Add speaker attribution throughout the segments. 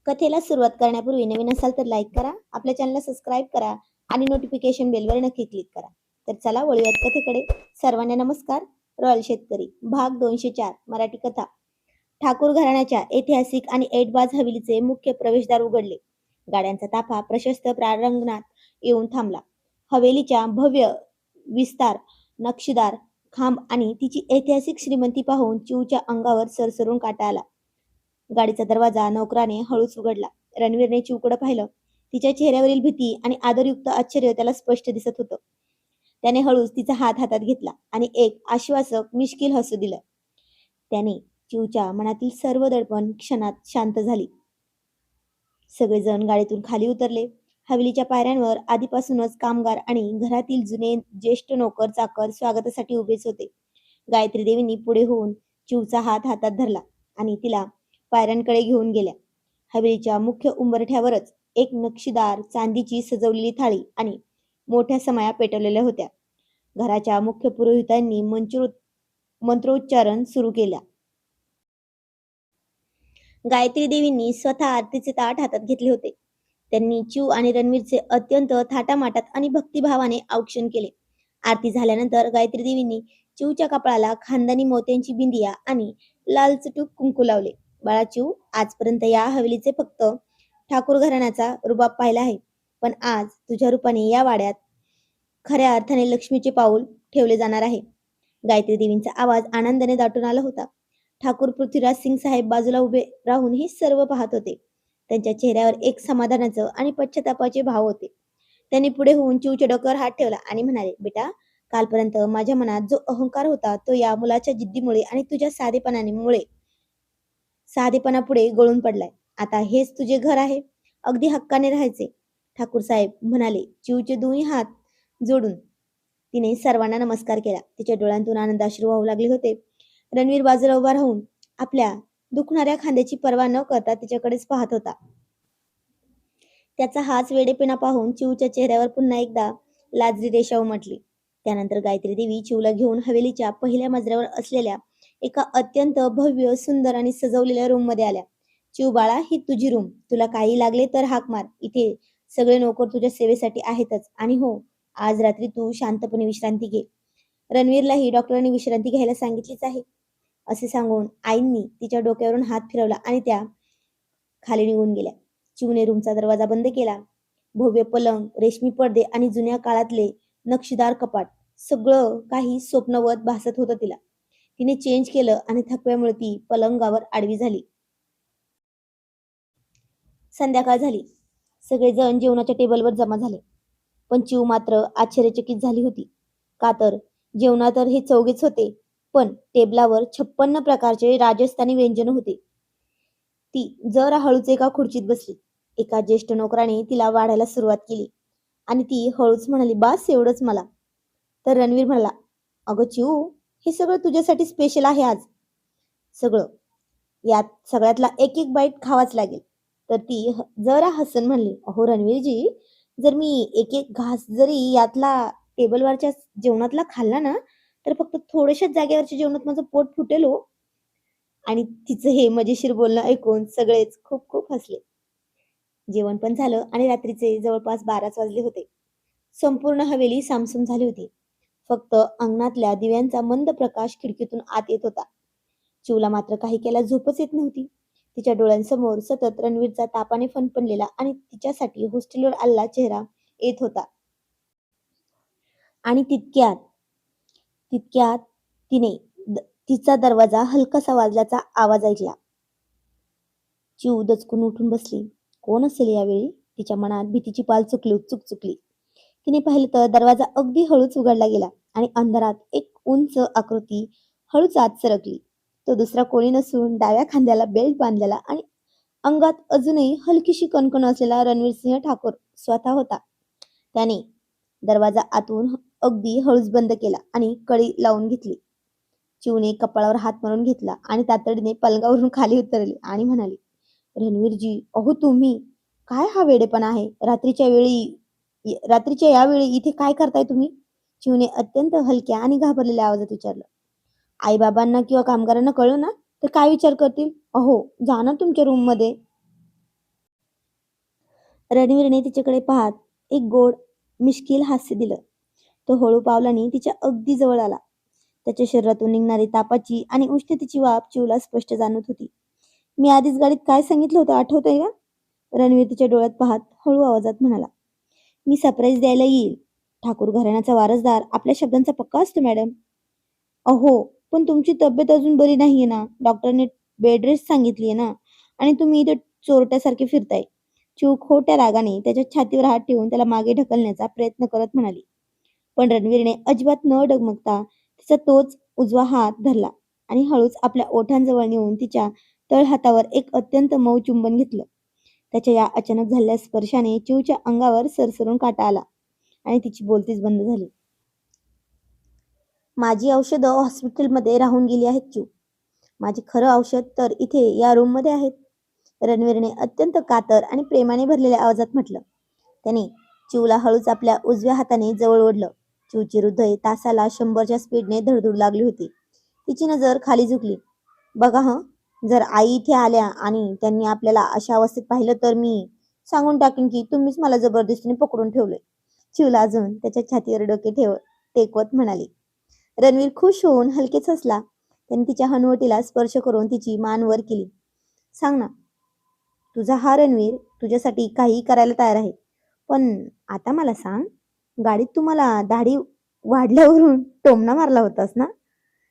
Speaker 1: कथेला सुरुवात करण्यापूर्वी नवीन असाल तर लाईक करा, आपल्या चॅनलला सबस्क्राईब करा आणि नोटिफिकेशन बेलवर नक्की क्लिक करा. तर चला वळूयात कथेकडे. सर्वांना नमस्कार. रॉयल शेतकरी भाग 204 मराठी कथा. ठाकूर घराण्याच्या ऐतिहासिक आणि ऐटबाज हवेलीचे मुख्य प्रवेशद्वार उघडले. गाड्यांचा ताफा प्रशस्त प्रांगणात येऊन थांबला. हवेलीच्या भव्य विस्तार, नक्षीदार खांब आणि तिची ऐतिहासिक श्रीमंती पाहून चिऊच्या अंगावर सरसरून काटा आला. गाडीचा दरवाजा नौकराने हळूच उघडला. रणवीरने चिऊकडे पाहिलं. तिच्या चेहऱ्यावरील भीती आणि आदरयुक्त आश्चर्य त्याला स्पष्ट दिसत होतं. त्याने हळूच तिचा हात हातात घेतला आणि एक आश्वासक मिश्किल हसू दिलं. त्याने चिऊच्या मनातील सर्व दडपण क्षणात शांत झाली. सगळेजण गाडीतून खाली उतरले. हवेलीच्या पायऱ्यांवर आधीपासूनच कामगार आणि घरातील जुने ज्येष्ठ नोकर चाकर स्वागतासाठी उभेच होते. गायत्री देवींनी पुढे होऊन चिऊचा हात हातात धरला आणि तिला पायऱ्यांकडे घेऊन गेल्या. हवेलीच्या मुख्य उंबरठ्यावरच एक नक्षीदार चांदीची सजवलेली थाळी आणि मोठ्या समया पेटवलेल्या होत्या. घराच्या मुख्य पुरोहितांनी मंत्रोच्चारण सुरू केला. गायत्री देवींनी स्वतः आरतीचे ताट हातात घेतले होते. त्यांनी चिऊ आणि रणवीरचे अत्यंत थाटामाटात आणि भक्तिभावाने औक्षण केले. आरती झाल्यानंतर गायत्री देवींनी चिऊच्या कपाळाला खानदानी मोत्यांची बिंदिया आणि लालचटूक कुंकू लावले. बाळा चिऊ, आजपर्यंत या हवेलीचे फक्त ठाकूर घराण्याचा रुबाब पाहिला आहे, पण आज तुझ्या रूपाने या वाड्यात खऱ्या अर्थाने लक्ष्मीचे पाऊल ठेवले जाणार आहे. गायत्री देवींचा आवाज आनंदाने दाटून आला होता. ठाकूर पृथ्वीराज सिंग साहेब बाजूला उभे राहून हे सर्व पाहत होते. त्यांच्या चेहऱ्यावर एक समाधानाचं आणि पश्चातापाचे भाव होते. त्यांनी पुढे होऊन चिऊच्या डोक्यावर हात ठेवला आणि म्हणाले, बेटा, कालपर्यंत माझ्या मनात जो अहंकार होता तो या मुलाच्या जिद्दीमुळे आणि तुझ्या साधेपणापुढे गळून पडलाय. आता हेच तुझे घर आहे, अगदी हक्काने राहायचे. ठाकूर साहेब म्हणाले. चिऊचे दोन्ही हात जोडून तिने सर्वांना नमस्कार केला. तिच्या डोळ्यांतून आनंदाश्रू वाहू लागले होते. रणवीर बाजूला उभा राहून आपल्या दुखणाऱ्या खांद्याची पर्वा न करता तिच्याकडेच पाहत होता. त्याचा हाच वेडेपणा पाहून चिऊच्या चेहऱ्यावर पुन्हा एकदा लाजरी रेषा उमटली. त्यानंतर गायत्री देवी चिऊला घेऊन हवेलीच्या पहिल्या मजल्यावर असलेल्या एका अत्यंत भव्य, सुंदर आणि सजवलेल्या रूम मध्ये आल्या. चिऊ बाळा, ही तुझी रूम. तुला काही लागले तर हाक मार. इथे सगळे नोकर तुझ्या सेवेसाठी आहेतच. आणि हो, आज रात्री तू शांतपणे विश्रांती घे. रणवीरलाही डॉक्टरांनी विश्रांती घ्यायला सांगितलीच आहे, असे सांगून आईंनी तिच्या डोक्यावरून हात फिरवला आणि त्या खाली निघून गेल्या. चिऊने रूमचा दरवाजा बंद केला. भव्य पलंग, रेशमी पडदे आणि जुन्या काळातले नक्षीदार कपाट, सगळं काही स्वप्नवत भासत होतं तिला. तिने चेंज केलं आणि थकव्यामुळे ती पलंगावर आडवी झाली. संध्याकाळ झाली. सगळेजण जेवणाच्या टेबलवर जमा झाले, पण चिऊ मात्र आश्चर्यचकित झाली होती. का तर जेवणात तर हे चौघेच होते, पण टेबलावर 56 प्रकारचे राजस्थानी व्यंजन होते. ती जरा हळूच एका खुर्चीत बसली. एका ज्येष्ठ नोकराने तिला वाढायला सुरुवात केली आणि ती हळूच म्हणाली, बास, एवढंच मला. तर रणवीर म्हणाला, अगं चिऊ, हे सगळं तुझ्यासाठी स्पेशल आहे आज. सगळं, यात सगळ्यातला एक एक बाईट खावाच लागेल. तर ती जरा हसून म्हणली, अहो रणवीरजी, जर मी एक एक घास जरी यातला टेबलवरच्या जेवणातला खाल्ला ना, तर फक्त थोड्याशाच जागेवरच्या जेवणात माझं पोट फुटेल हो. आणि तिचं हे मजेशीर बोलणं ऐकून सगळेच खूप खूप हसले. जेवण पण झालं आणि रात्रीचे जवळपास 12च वाजले होते. संपूर्ण हवेली सामसूम झाली होती. फक्त अंगणातल्या दिव्यांचा मंद प्रकाश खिडकीतून आत येत होता. चिऊला मात्र काही केला झोपच येत नव्हती. तिच्या डोळ्यांसमोर सतत रणवीरचा तापाने फणफणलेला आणि तिच्यासाठी हॉस्टेलवर आलेला चेहरा येत होता. आणि तितक्यात तितक्यात तिने तिचा दरवाजा हलकासा वाजल्याचा आवाज ऐकला. चिऊ दचकून उठून बसली. कोण असेल यावेळी? तिच्या मनात भीतीची पाल चुकली. तिने पाहिलं तर दरवाजा अगदी हळूच उघडला गेला आणि अंधारात एक उंच आकृती हळूच आत सरकली. तो दुसरा कोणी नसून डाव्या खांद्याला बेल्ट बांधलेला आणि अंगात अजूनही हलकीशी कणकण असलेला रणवीरसिंह ठाकूर स्वतः होता. त्याने दरवाजा आतून अगदी हळूच बंद केला आणि कडी लावून घेतली. चिऊने कपाळावर हात मारून घेतला आणि तातडीने पलंगावरून खाली उतरली आणि म्हणाली, रणवीरजी, अहो तुम्ही, काय हा वेडेपणा आहे? रात्रीच्या या वेळी इथे काय करताय तुम्ही? चिऊने अत्यंत हलक्या आणि घाबरलेल्या आवाजात विचारलं. आई बाबांना किंवा कामगारांना कळलं ना तर काय विचार करतील? अहो, जा ना तुमच्या रूम मध्ये. रणवीरने तिच्याकडे पाहत एक गोड मिश्किल हास्य दिलं. तो हळू पावलाने तिच्या अगदी जवळ आला. त्याच्या शरीरातून निघणारी तापाची आणि उष्णतेची वाफ चिवला स्पष्ट जाणवत होती. मी आधीच गाडीत काय सांगितलं होतं आठवतंय का? रणवीर तिच्या डोळ्यात पाहत हळू आवाजात म्हणाला. मी सरप्राईज द्यायला येईल. ठाकूर घराण्याचा वारसदार आपल्या शब्दांचा पक्का असतो मॅडम. अहो, पण तुमची तब्येत अजून बरी नाहीये ना? डॉक्टरने बेड रेस्ट सांगितलीये ना? आणि तुम्ही इथे चोरट्यासारखे फिरताय. चिव खोट्या रागाने त्याच्या छातीवर हात ठेवून त्याला मागे ढकलण्याचा प्रयत्न करत म्हणाली. पण रणवीरने अजिबात न डगमगता तिचा तोच उजवा हात धरला आणि हळूच आपल्या ओठांजवळ नेऊन तिच्या तळहातावर एक अत्यंत मऊ चुंबन घेतलं. त्याच्या या अचानक झालेल्या स्पर्शाने चिवच्या अंगावर सरसरून काटा आला आणि तिची बोलतीच बंद झाली. माझी औषधं हॉस्पिटलमध्ये राहून गेली आहेत चिव. माझे खरं औषध तर इथे या रूममध्ये आहेत. रणवीरने अत्यंत कातर आणि प्रेमाने भरलेल्या आवाजात म्हटलं. त्याने चिवला हळूच आपल्या उजव्या हाताने जवळ ओढलं. चिवची हृदय तासाला 100च्या स्पीडने धडधडू लागली होती. तिची नजर खाली झुकली. बघा हं, जर आई इथे आल्या आणि त्यांनी आपल्याला अशा अवस्थेत पाहिलं तर मी सांगून टाकेन की तुम्हीच मला जबरदस्तीने पकडून ठेवले. चिवला अजून त्याच्या छातीवर डोके टेकवत म्हणाली. रणवीर खुश होऊन हलकेच हसला. त्याने तिच्या हनुवटीला स्पर्श करून तिची मान वर केली. सांग ना, तुझा हा रणवीर तुझ्यासाठी काहीही करायला तयार आहे. पण आता मला सांग, गाडीत तुम्हाला दाढी वाढल्यावरून टोमणा मारला होतास ना?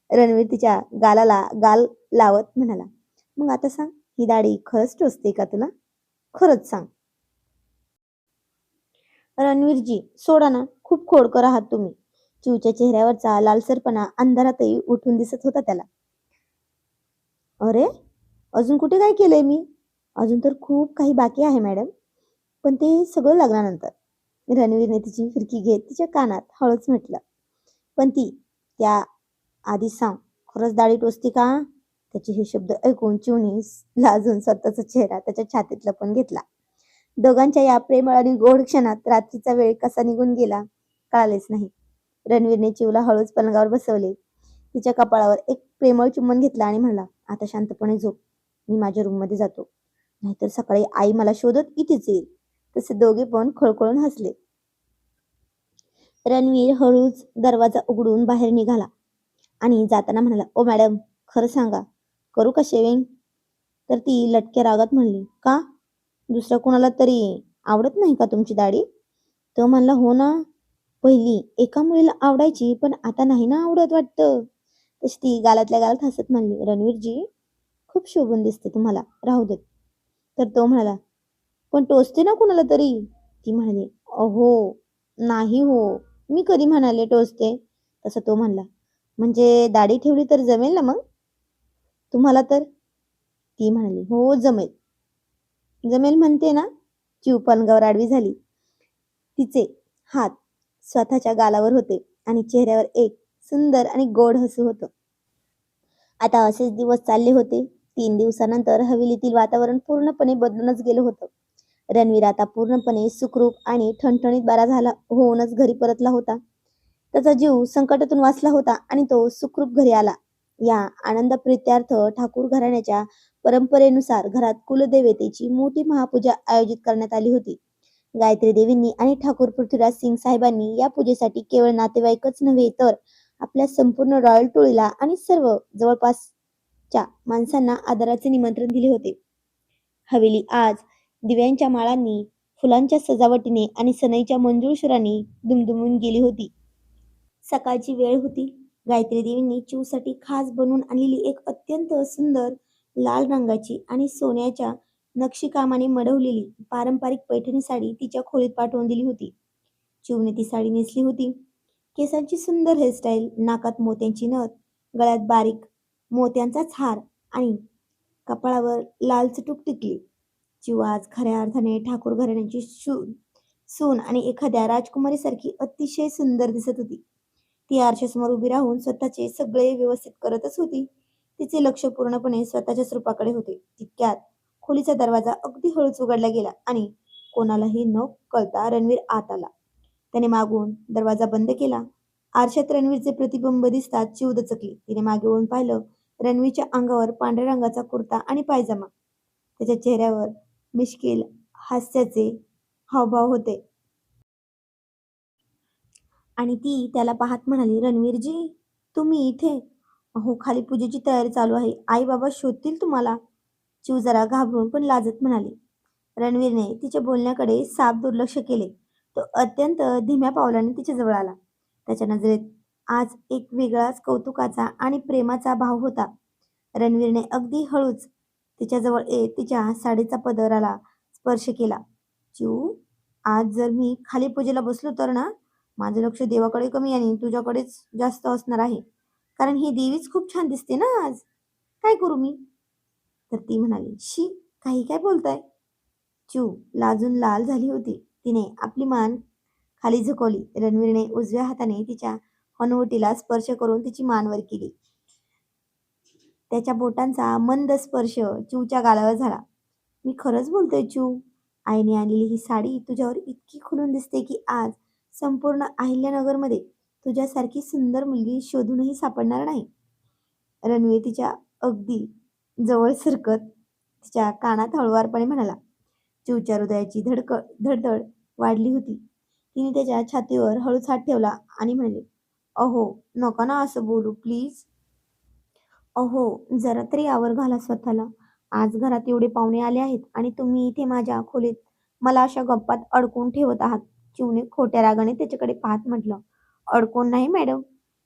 Speaker 1: रणवीर तिच्या गालाला गाल लावत म्हणाला. मग आता सांग, ही दाढी खरंच टोचते का तुला? खरंच सांग. रणवीरजी, सोडा ना, खूप खोडकर आहात तुम्ही. चिवच्या चेहऱ्यावरचा लालसरपणा अंधारातही उठून दिसत होता त्याला. अरे, अजून कुठे काय केलंय मी? अजून तर खूप काही बाकी आहे मॅडम. पण ते सगळं लग्नानंतर. रणवीरने तिची फिरकी घेत तिच्या कानात हळूच म्हटलं. पण त्या आधी सांग, खरंच दाढी टोचते का? त्याचे हे शब्द ऐकून चिवने लाजून स्वतःचा चेहरा त्याच्या छातीत लपवून घेतला. दोघांच्या या प्रेमळ आणि गोड क्षणात रात्रीचा वेळ कसा निघून गेला कळालेच नाही. रणवीरने चिवला हळूच पलंगावर बसवले. तिच्या कपाळावर एक प्रेमळ चुंबन घेतलं आणि म्हणला, आता शांतपणे झोप. मी माझ्या रूममध्ये जातो. नाहीतर सकाळी आई मला शोधत इथेच येईल. तसे दोघे पण खळखळून हसले. रणवीर हळूच दरवाजा उघडून बाहेर निघाला आणि जाताना म्हणाला, ओ मॅडम, खरं सांगा, करू का शेविंग? तर ती लटक्या रागात म्हणली, का? दुसऱ्या कोणाला तरी आवडत नाही का तुमची दाढी? तो म्हणला, हो ना, पहिली एका मुलीला आवडायची, पण आता नाही ना आवडत वाटतं. तशी ती गालातल्या गालात हसत म्हणली, रणवीरजी, खूप शोभून दिसते तुम्हाला, राहू देत. तर तो म्हणाला, पण टोचते ना कुणाला तरी. ती म्हणाली, अहो नाही हो, मी कधी म्हणाले टोचते? तसं तो म्हणला, म्हणजे दाढी ठेवली तर जमेल ना मग तुम्हाला तर? ती म्हणाली, हो जमेल. जमेल म्हणते ना? चिव पलंगावर आडवी झाली. तिचे हात स्वतःच्या गालावर होते आणि चेहऱ्यावर एक सुंदर आणि गोड हसू होतं. आता असेच दिवस चालले होते. 3 दिवसानंतर हवेलीतील वातावरण पूर्णपणे बदलूनच गेलं होतं. रणवीर आता पूर्णपणे सुखरूप आणि ठणठणीत बरा झाला होऊनच घरी परतला होता. त्याचा जीव संकटातून वाचला होता आणि तो सुखरूप घरी आला. या आनंदप्रित्यार्थ ठाकूर घराण्याच्या परंपरेनुसार घरात कुलदेवतेची मोठी महापूजा आयोजित करण्यात आली होती. गायत्री देवींनी आणि ठाकूर पृथ्वीराज सिंग साहेबांनी या पूजेसाठी केवळ नातेवाईकच नव्हे तर आपल्या संपूर्ण रॉयल टोळीला आणि सर्व जवळपासच्या माणसांना आदराचे निमंत्रण दिले होते. हवेली आज दिव्यांच्या माळांनी, फुलांच्या सजावटीने आणि सनईच्या मंजूळ सुरांनी दुमदुमून गेली होती. सकाळची वेळ होती. गायत्री देवींनी चिवसाठी खास बनवून आणलेली एक अत्यंत सुंदर लाल रंगाची आणि सोन्याच्या नक्षीकामाने मढवलेली पारंपरिक पैठणी साडी तिच्या खोलीत पाठवून दिली होती. चिवने ती साडी नेसली होती. केसांची सुंदर हेअरस्टाईल, नाकात मोत्यांची नथ, गळ्यात बारीक मोत्यांचाच हार आणि कपाळावर लाल चटूक टिकली. चिव आज खऱ्या अर्थाने ठाकूर घराण्याची सून आणि एखाद्या राजकुमारीसारखी अतिशय सुंदर दिसत होती. ती आरशासमोर उभी राहून स्वतःचे सगळे व्यवस्थित करतच होती. तिचे लक्ष पूर्णपणे स्वतःच्याच रूपाकडे होते. तितक्यात खोलीचा दरवाजा अगदी हळूच उघडला गेला आणि कोणालाही न कळता रणवीर आत आला. त्याने मागून दरवाजा बंद केला. आरशात रणवीरचे प्रतिबिंब दिसताच चिव दचकली. तिने मागे वळून पाहिलं. रणवीरच्या अंगावर पांढऱ्या रंगाचा कुर्ता आणि पायजमा. त्याच्या चेहऱ्यावर मिश्किल हास्याचे हावभाव होते. आणि ती त्याला पाहत म्हणाली, "रणवीरजी, तुम्ही इथे?" "हो, खाली पूजेची तयारी चालू आहे. आई-बाबा शोधतील तुम्हाला." चिव जरा घाबरून पण लाजत म्हणाली. रणवीरने तिच्या बोलण्याकडे साफ दुर्लक्ष केले. तो अत्यंत धीम्या पावलाने तिच्याजवळ आला. त्याच्या नजरेत आज एक वेगळाच कौतुकाचा आणि प्रेमाचा भाव होता. रणवीरने अगदी हळूच तिच्याजवळ येत तिच्या साडीचा पदराला स्पर्श केला. "चिऊ, आज जर मी खाली पूजेला बसलो तर ना, माझं लक्ष देवाकडे कमी आणि तुझ्याकडेच जास्त असणार आहे. कारण ही देवीच खूप छान दिसते ना आज. काय करू मी?" तर ती म्हणाली, "शी, काही काय बोलताय?" चिऊ लाजून लाल झाली होती. तिने आपली मान खाली झुकवली. रणवीरने उजव्या हाताने तिच्या हनुवटीला स्पर्श करून तिची मान वर केली. त्याच्या बोटांचा मंद स्पर्श चिऊच्या गालावर झाला. "मी खरंच बोलतोय चिऊ. आईने आणलेली ही साडी तुझ्यावर इतकी खुलून दिसते की आज संपूर्ण अहिल्यानगरमध्ये तुझ्यासारखी सुंदर मुलगी शोधूनही सापडणार नाही." रणवीर तिच्या अगदी जवळ सरकत तिच्या कानात हळुवारपणे म्हणाला. चिवच्या हृदयाची धडधड वाढली होती. तिने त्याच्या छातीवर हळूच हात ठेवला आणि म्हणाले, "अहो, नका ना असं बोलू प्लीज." "अहो, जरा तरी आवर घाला स्वतःला. आज घरात एवढे पाहुणे आले आहेत आणि तुम्ही इथे माझ्या खोलीत मला अशा गप्पात अडकवून ठेवत आहात." चिवने खोट्या रागाने त्याच्याकडे पाहत म्हटलं, "अडकवून नाही मॅडम.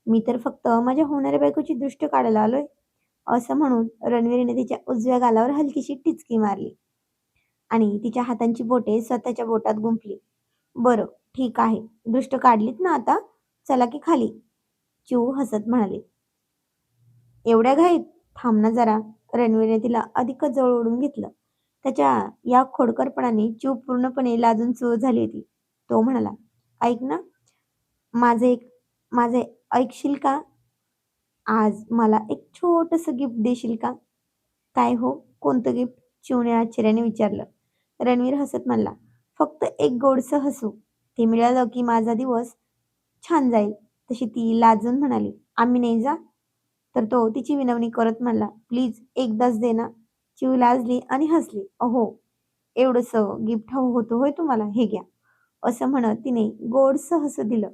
Speaker 1: मी तर फक्त माझ्या होणाऱ्या बायकोची दृष्ट काढायला आलोय." असं म्हणून रणवीरने तिच्या उजव्या गालावर हलकीशी टिचकी मारली आणि तिच्या हातांची बोटे स्वतःच्या बोटात गुंफली. "बरं, ठीक आहे. दृष्ट काढलीत ना आता? चला की खाली." चिऊ हसत म्हणाले. "एवढ्या घाईत? थांब ना जरा." रणवीरने तिला अधिकच जवळ ओढून घेतलं. त्याच्या या खोडकरपणाने चिऊ पूर्णपणे लाजून चूर झाली होती. तो म्हणाला, "ऐक ना, माझे एक माझे ऐकशील का? आज मला एक छोटंसं गिफ्ट देशील का?" "काय हो? कोणतं गिफ्ट?" चिवने आश्चर्याने विचारलं. रणवीर हसत म्हणला, "फक्त एक गोडसं हसू. ते मिळालं की माझा दिवस छान जाईल." तशी ती लाजून म्हणाली, "आम्ही नाही जा." तर तो तिची विनवणी करत म्हणला, "प्लीज एकदाच दे ना." चिव लाजली आणि हसली. "अहो, एवढंसं गिफ्ट हवं होतं होय तुम्हाला? हे घ्या." असं म्हणत तिने गोडसं हसू दिलं.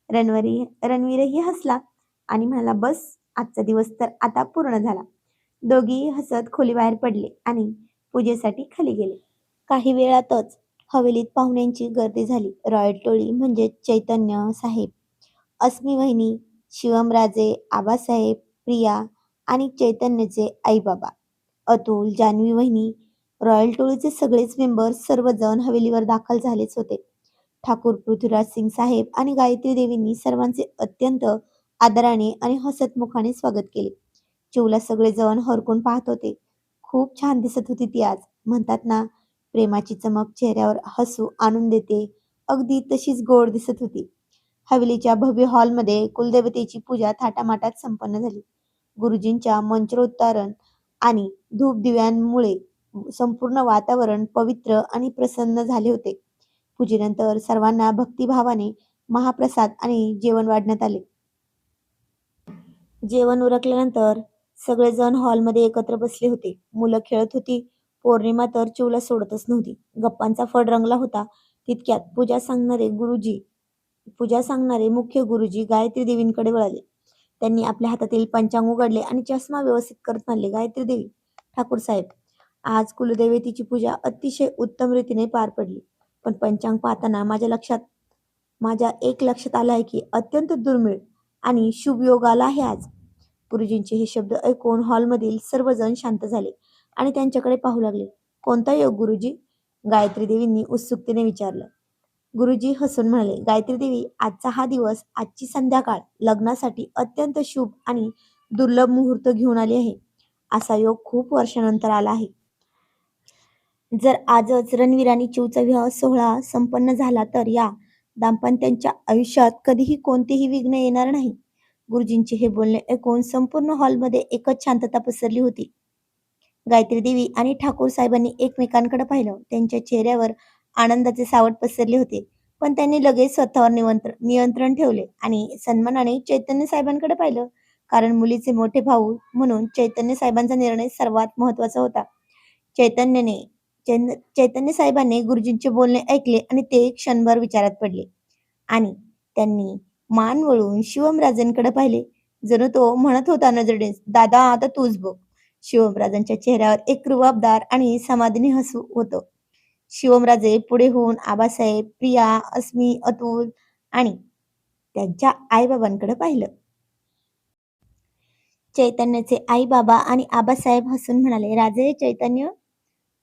Speaker 1: रणवीरही हसला आणि म्हणाला, "बस, आजचा दिवस तर आता पूर्ण झाला." दोघेही हसत खोलीबाहेर पडले आणि पूजेसाठी खाली गेले. काही वेळातच हवेलीत पाहुण्यांची गर्दी झाली. रॉयल टोळी म्हणजे चैतन्य साहेब, अस्मी वहिनी, शिवमराजे, आबासाहेब, प्रिया आणि चैतन्यचे आई-बाबा, अतुल, जान्हवी वहिनी, रॉयल टोळीचे सगळेच मेंबर सर्वजण हवेलीवर दाखल झालेच होते. ठाकूर पृथ्वीराज सिंग साहेब आणि गायत्री देवींनी सर्वांचे अत्यंत आदराने आणि हसतमुखाने स्वागत केले. चिवला सगळेजण हरकून पाहत होते. खूप छान दिसत होती ती आज. म्हणतात ना, प्रेमाची चमक चेहऱ्यावर हसू आणून देते. अगदी तशीच गोड दिसत होती. हवेलीच्या भव्य हॉलमध्ये कुलदेवतेची पूजा थाटामाटात संपन्न झाली. गुरुजींच्या मंत्रोच्चारण आणि धूपदिव्यांमुळे संपूर्ण वातावरण पवित्र आणि प्रसन्न झाले होते. पूजेनंतर सर्वांना भक्तिभावाने महाप्रसाद आणि जेवण वाढण्यात आले. जेवण उरकल्यानंतर सगळेजण हॉलमध्ये एकत्र बसले होते. मुलं खेळत होती. पौर्णिमा तर चिवला सोडतच नव्हती. गप्पांचा फड रंगला होता. तितक्यात पूजा सांगणारे मुख्य गुरुजी गायत्री देवींकडे वळाले. त्यांनी आपल्या हातातील पंचांग उघडले आणि चष्मा व्यवस्थित करत म्हणले, "गायत्री देवी, ठाकूर साहेब, आज कुलदेवतेची पूजा अतिशय उत्तम रीतीने पार पडली. पण पंचांग पाहताना माझ्या एक लक्षात आलं आहे की अत्यंत दुर्मिळ आणि शुभ योग आला आहे आज." गुरुजींचे हे शब्द ऐकून हॉलमधील सर्वजण शांत झाले आणि त्यांच्याकडे पाहू लागले. "कोणता योग गुरुजी?" गायत्री देवींनी उत्सुकतेने विचारलं. गुरुजी हसून म्हणाले, "गायत्री देवी, आजचा हा दिवस, आजची संध्याकाळ लग्नासाठी अत्यंत शुभ आणि दुर्लभ मुहूर्त घेऊन आली आहे. असा योग खूप वर्षानंतर आला आहे. जर आजच रणवीर आणि चिवचा विवाह सोहळा संपन्न झाला तर या दाम्पत्याच्या आयुष्यात कधीही कोणतेही विघ्न येणार नाही." गुरुजींचे हे बोलणे ऐकून संपूर्ण हॉलमध्ये एकच शांतता पसरली होती. गायत्री देवी आणि ठाकूर साहेबांनी एकमेकांकडे पाहिलं. त्यांच्या चेहऱ्यावर आनंदाचे सावट पसरले होते. पण त्यांनी लगेच स्वतःवर नियंत्रण ठेवले आणि सन्मानाने चैतन्य साहेबांकडे पाहिलं. कारण मुलीचे मोठे भाऊ म्हणून चैतन्य साहेबांचा निर्णय सर्वात महत्वाचा होता. चैतन्यने चैतन्य साहेबांनी गुरुजींचे बोलणे ऐकले आणि ते क्षणभर विचारात पडले आणि त्यांनी मान वळून शिवमराजांकडे पाहिले. जणू तो म्हणत होता नजरेने, "दादा, आता तूच बघ." शिवमराजांच्या चेहऱ्यावर एक रुबाबदार आणि समाधानी हसू होतं. शिवमराजे पुढे होऊन आबासाहेब, प्रिया, अस्मी, अतुल आणि त्यांच्या आई-बाबांकडे पाहिलं. चैतन्याचे आई-बाबा आणि आबासाहेब हसून म्हणाले, "राजे चैतन्य,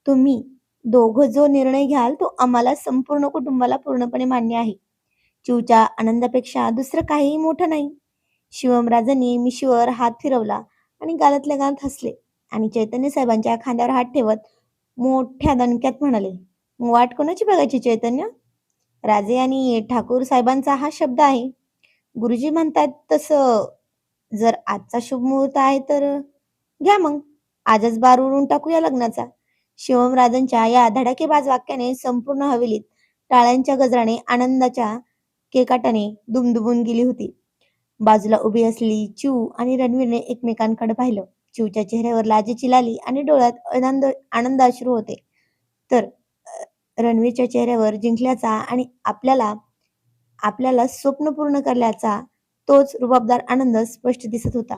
Speaker 1: तुम्ही दोघं जो निर्णय घ्याल तो आम्हाला संपूर्ण कुटुंबाला पूर्णपणे मान्य आहे. चिवच्या आनंदापेक्षा दुसरं काहीही मोठं नाही." शिवमराजांनी मिशीवर हात फिरवला आणि गालातल्या गालात हसले आणि चैतन्य साहेबांच्या खांद्यावर हात ठेवत मोठ्या दणक्यात म्हणाले, "मग वाट कोणाची बघायची चैतन्य? राजे आणि ठाकूर साहेबांचा हा शब्द आहे. गुरुजी म्हणतात तसं जर आजचा शुभ मुहूर्त आहे तर घ्या मग. आजच बार उडवून टाकूया लग्नाचा." शिवमराजांच्या या धडाकेबाज वाक्याने संपूर्ण हवेलीत टाळ्यांच्या गजराने आनंदाच्या केकाटाने दुमदुमून गेली होती. बाजूला उभी असलेली चिऊ आणि रणवीरने एकमेकांकडे पाहिलं. चिऊच्या चेहऱ्यावर लाजेची लाली आणि डोळ्यात आनंद अश्रू होते. तर रणवीरच्या चेहऱ्यावर जिंकल्याचा आणि आपल्याला आपल्याला स्वप्न पूर्ण करण्याचा तोच रुबाबदार आनंद स्पष्ट दिसत होता.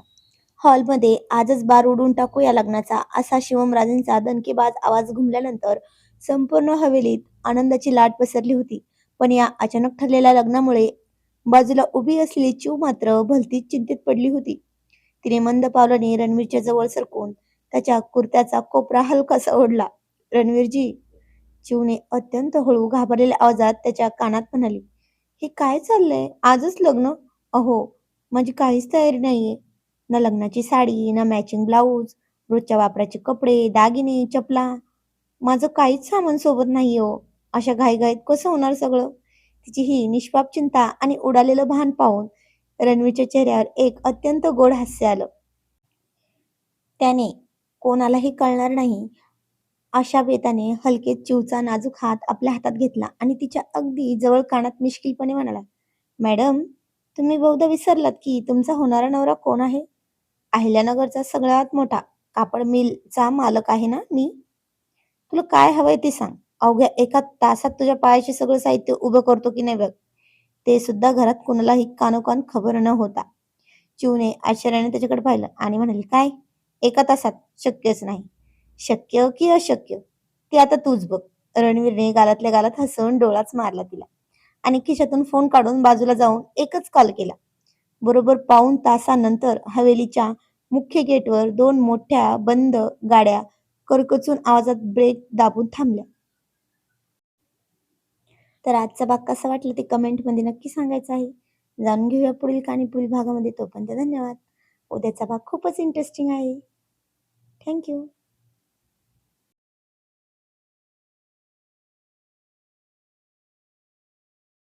Speaker 1: हॉलमध्ये आजच बार उडवून टाकूया लग्नाचा असा शिवमराजेंचा दणकेबाज आवाज घुमल्यानंतर संपूर्ण हवेलीत आनंदाची लाट पसरली होती. पण या अचानक ठरलेल्या लग्नामुळे बाजूला उभी असलेली चिऊ मात्र भलतीच चिंतेत पडली होती. तिने मंद पावलाने रणवीरच्या जवळ सरकून त्याच्या कुर्त्याचा कोपरा हलकासा ओढला. "रणवीरजी," चिऊने अत्यंत हळू घाबरलेल्या आवाजात त्याच्या कानात म्हणाली, "हे काय चाललंय? आजच लग्न? अहो, माझी काहीच तयारी नाहीये. ना लग्नाची साडी, ना मॅचिंग ब्लाऊज, रोजच्या वापराचे कपडे, दागिने, चपला. माझं काहीच सामान सोबत नाहीये हो. अशा घाईघाईत कसं होणार सगळं?" तिची ही निष्पाप चिंता आणि उडालेलं भान पाहून रणवीरच्या चेहऱ्यावर एक अत्यंत गोड हास्य आलं. त्याने कोणालाही कळणार नाही अशा बेताने हलकेच चिवचा नाजूक हात आपल्या हातात घेतला आणि तिच्या अगदी जवळ कानात मिश्किलपणे म्हणाला, "मॅडम, तुम्ही बहुधा विसरलात की तुमचा होणारा नवरा कोण आहे? अहिल्यानगरचा सगळ्यात मोठा कापड मिलचा मालक आहे ना मी. तुला काय हवंय ते सांग. अवघ्या एका तासात तुझ्या पायाचे सगळं साहित्य उभं करतो की नाही बघ. ते सुद्धा घरात कुणालाही कानोकान खबर न होता." चिवने आश्चर्याने त्याच्याकडे पाहिलं आणि म्हणाली, "काय? एका तासात? शक्यच नाही." "शक्य की अशक्य ते आता तूच बघ." रणवीरने गालातल्या गालात हसवून डोळाच मारला तिला आणि खिशातून फोन काढून बाजूला जाऊन एकच कॉल केला. बरोबर पाऊण तासानंतर हवेलीच्या मुख्य गेटवर दोन मोठ्या बंद गाड्या करकचून आवाजात ब्रेक दाबून थांबल्या. तर आजचा भाग कसा वाटला ते कमेंटमध्ये नक्की सांगायचं आहे. जाणून घेऊया पुढील कहाणी पुढील भागामध्ये. तोपर्यंत धन्यवाद. उद्याचा भाग खूपच इंटरेस्टिंग आहे. Thank you.